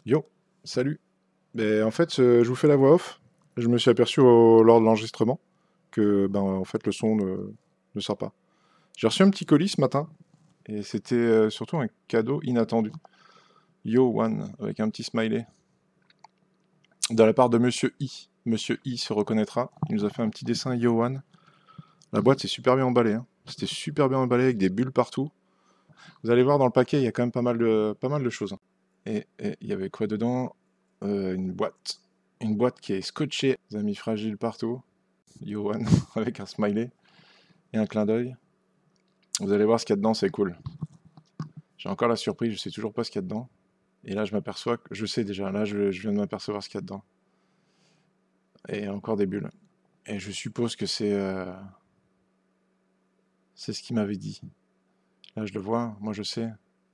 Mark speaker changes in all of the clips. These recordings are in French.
Speaker 1: Yo, salut. En fait, je vous fais la voix off. Je me suis aperçu lors de l'enregistrement que en fait, le son ne sort pas. J'ai reçu un petit colis ce matin et c'était surtout un cadeau inattendu. Yo One, avec un petit smiley. De la part de Monsieur I. Monsieur I se reconnaîtra. Il nous a fait un petit dessin Yo One. La boîte c'est super bien emballée, hein. C'était super bien emballé avec des bulles partout. Vous allez voir dans le paquet, il y a quand même pas mal de choses, hein. Et il y avait quoi dedans? Une boîte. Une boîte qui est scotchée, des amis fragiles partout. Johan, avec un smiley et un clin d'œil. Vous allez voir ce qu'il y a dedans, c'est cool. J'ai encore la surprise, je sais toujours pas ce qu'il y a dedans. Et là, je m'aperçois que je sais déjà, là, je viens de m'apercevoir ce qu'il y a dedans. Et encore des bulles. Et je suppose que c'est ce qu'il m'avait dit. Là, je le vois, moi je sais.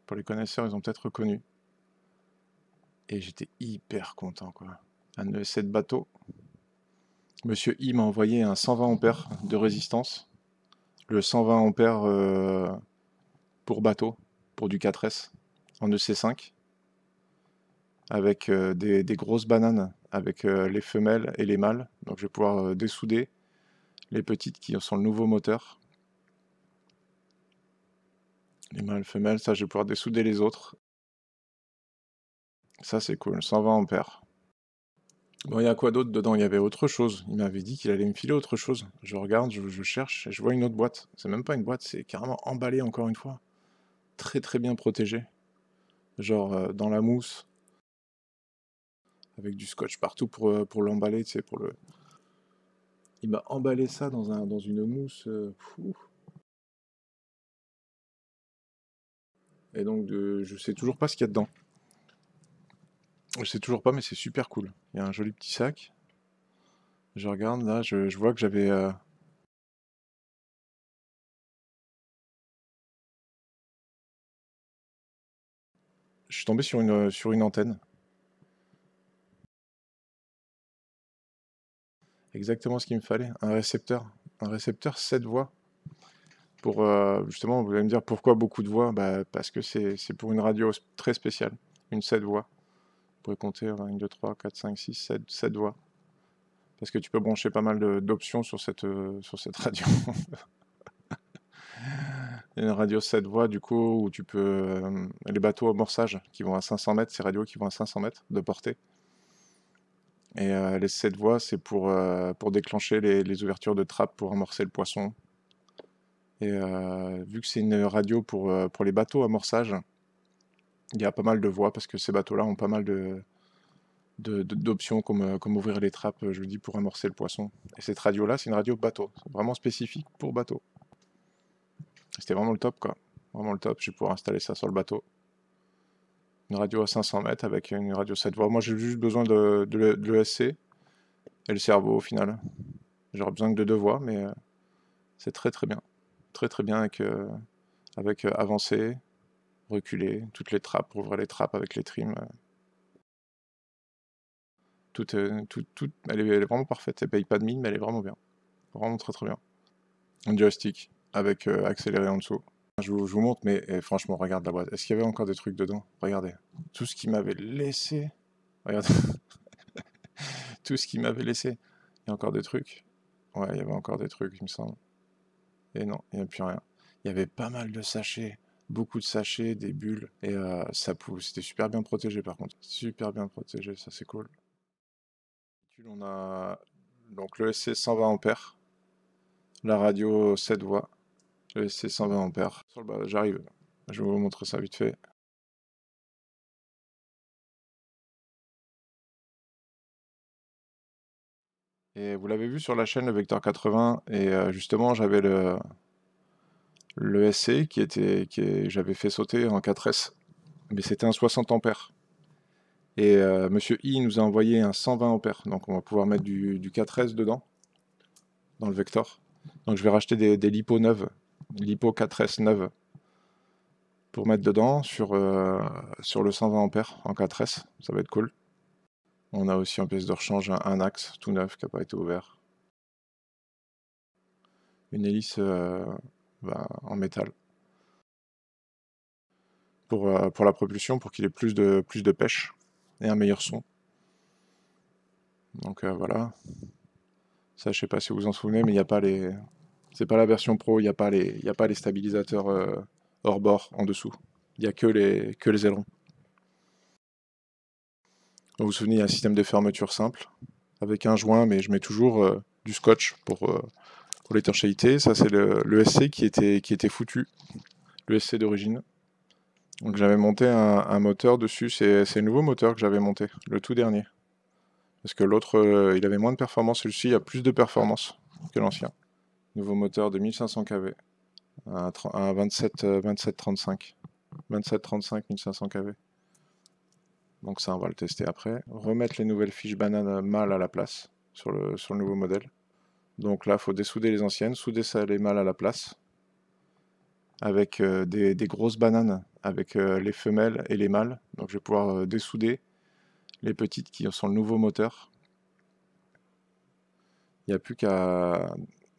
Speaker 1: Pour les connaisseurs, ils ont peut-être reconnu. Et j'étais hyper content, quoi. Un ESC de bateau. Monsieur I m'a envoyé un 120 ampères de résistance. Le 120 ampères pour bateau, pour du 4S, en EC5, avec des grosses bananes, avec les femelles et les mâles. Donc je vais pouvoir dessouder les petites qui sont le nouveau moteur. Les mâles, femelles, ça je vais pouvoir dessouder les autres. Ça c'est cool, 120 ampères. Bon, il y a quoi d'autre dedans? Il y avait autre chose. Il m'avait dit qu'il allait me filer autre chose. Je regarde, je cherche, et je vois une autre boîte. C'est même pas une boîte, c'est carrément emballé encore une fois. Très très bien protégé. Genre dans la mousse, avec du scotch partout pour l'emballer, tu sais, pour le... Il m'a emballé ça dans une mousse, fou. Et donc je sais toujours pas ce qu'il y a dedans. Je sais toujours pas, mais c'est super cool. Il y a un joli petit sac. Je regarde là, je vois que j'avais... je suis tombé sur une antenne. Exactement ce qu'il me fallait. Un récepteur. Un récepteur 7 voix. Pour, justement, vous allez me dire pourquoi beaucoup de voix? Bah, parce que c'est pour une radio très spéciale. Une 7 voix. Vous pouvez compter 1, 2, 3, 4, 5, 6, 7 voix. Parce que tu peux brancher pas mal d'options sur cette radio. Il y a une radio 7 voies, du coup, où tu peux... les bateaux amorçage qui vont à 500 mètres, ces radios qui vont à 500 mètres de portée. Et les 7 voies, c'est pour déclencher les ouvertures de trappe pour amorcer le poisson. Et vu que c'est une radio pour les bateaux amorçage, il y a pas mal de voies parce que ces bateaux-là ont pas mal d'options comme ouvrir les trappes, je le dis, pour amorcer le poisson. Et cette radio-là, c'est une radio bateau, vraiment spécifique pour bateau. C'était vraiment le top, quoi. Vraiment le top, je vais pouvoir installer ça sur le bateau. Une radio à 500 mètres avec une radio 7 voies. Moi, j'ai juste besoin de l'ESC et le cerveau au final. J'aurais besoin que de 2 voies, mais c'est très très bien. Très très bien avec avancer, reculer, toutes les trappes, ouvrir les trappes avec les trims. Elle est vraiment parfaite. Elle paye pas de mine, mais elle est vraiment bien. Vraiment très très bien. Un joystick avec accéléré en dessous. Je vous montre, mais franchement, regarde la boîte. Est-ce qu'il y avait encore des trucs dedans? Regardez. Tout ce qu'il m'avait laissé. Regardez. Tout ce qu'il m'avait laissé. Il y a encore des trucs. Ouais, il y avait encore des trucs, il me semble. Et non, il n'y a plus rien. Il y avait pas mal de sachets. Beaucoup de sachets, des bulles. Et c'était super bien protégé par contre. Super bien protégé, ça c'est cool. On a donc le SC 120 ampères. La radio 7 voix. Le SC 120 ampères. J'arrive. Je vais vous montrer ça vite fait. Et vous l'avez vu sur la chaîne, le Vecteur 80, et justement j'avais le SC j'avais fait sauter en 4S, mais c'était un 60 ampères. Et Monsieur I nous a envoyé un 120 ampères, donc on va pouvoir mettre du 4S dedans, dans le Vector. Donc je vais racheter des LiPo neuves, LiPo 4S neuves, pour mettre dedans sur le 120 ampères en 4S, ça va être cool. On a aussi en pièce de rechange un axe tout neuf qui n'a pas été ouvert. Une hélice en métal. Pour la propulsion, pour qu'il ait plus de pêche. et un meilleur son. Donc voilà. Ça, je sais pas si vous vous en souvenez, mais il n'y a pas les... C'est pas la version pro, il n'y a pas les stabilisateurs hors bord en dessous. Il n'y a que les ailerons. Vous vous souvenez, il y a un système de fermeture simple, avec un joint, mais je mets toujours du scotch pour l'étanchéité. Ça, c'est le SC qui était foutu, le SC d'origine. Donc j'avais monté un moteur dessus, c'est le nouveau moteur que j'avais monté, le tout dernier. Parce que l'autre, il avait moins de performance, celui-ci a plus de performance que l'ancien. Nouveau moteur de 1500 kV, un 2735. 2735 1500 kV. Donc ça, on va le tester après. Remettre les nouvelles fiches bananes mâles à la place sur le nouveau modèle. Donc là, il faut dessouder les anciennes, souder ça les mâles à la place. Avec des grosses bananes, avec les femelles et les mâles. Donc je vais pouvoir dessouder les petites qui sont le nouveau moteur. Il n'y a plus qu'à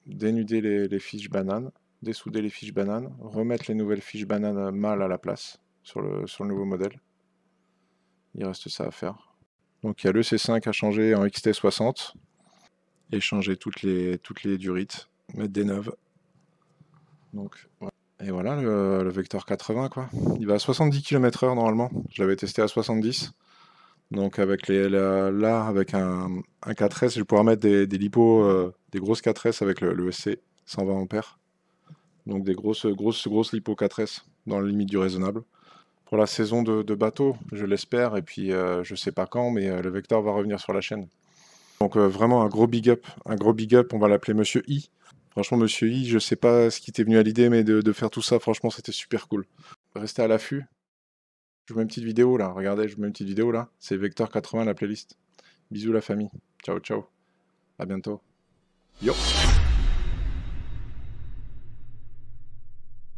Speaker 1: dénuder les fiches bananes, dessouder les fiches bananes, remettre les nouvelles fiches bananes mâles à la place sur le nouveau modèle. Il reste ça à faire. Donc il y a le C5 à changer en XT60 et changer toutes les durites, mettre des neuves. Donc voilà. Et voilà le Vector 80 quoi. Il va à 70 km/h normalement. Je l'avais testé à 70. Donc avec là avec un 4S, je vais pouvoir mettre des lipos, des grosses 4S avec le SC 120 A. Donc des grosses lipos 4S dans la limite du raisonnable. Pour la saison de bateau, je l'espère, et puis je sais pas quand, mais le Vector va revenir sur la chaîne. Donc vraiment un gros big up, on va l'appeler Monsieur I. Franchement, Monsieur I, je sais pas ce qui t'est venu à l'idée, mais de faire tout ça, franchement, c'était super cool. Restez à l'affût. Je vous mets une petite vidéo là, regardez, je vous mets une petite vidéo là. C'est Vector 80 la playlist. Bisous la famille. Ciao ciao. À bientôt. Yo.